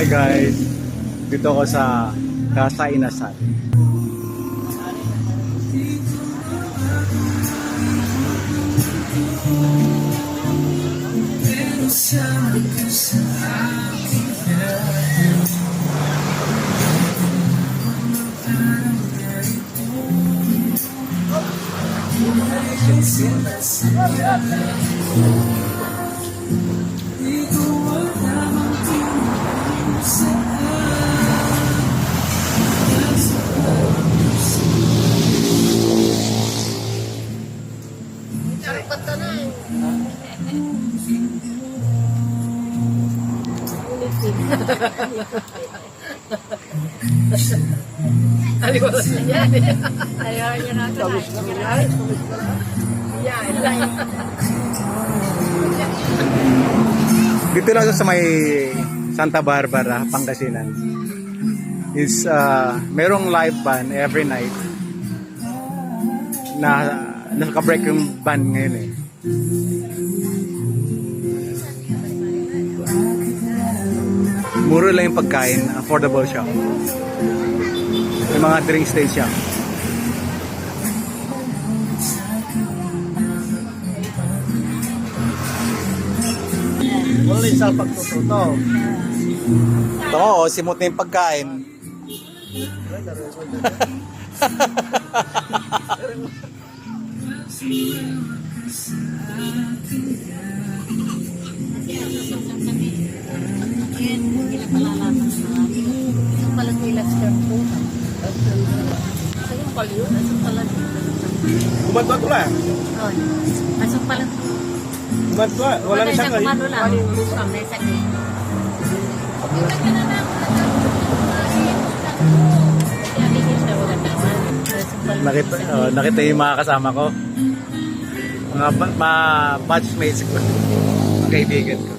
guys, dito ako sa Casa Inasal. Dito lang sa may Santa Barbara, Pangasinan. Is merong live band every night na naka-break yung band ngayon eh. Mura lang yung pagkain, affordable siya. May mga drinks day siya. Wala yung salpag tututo. Oo, simot na yung pagkain. Kumadwa ko lang. Masuk pala. Kumadwa. Wala na siya kayo. Kumano lang. May sakit. Nakita yung mga kasama ko. Mga batchmates ko. Mga kaibigan ko.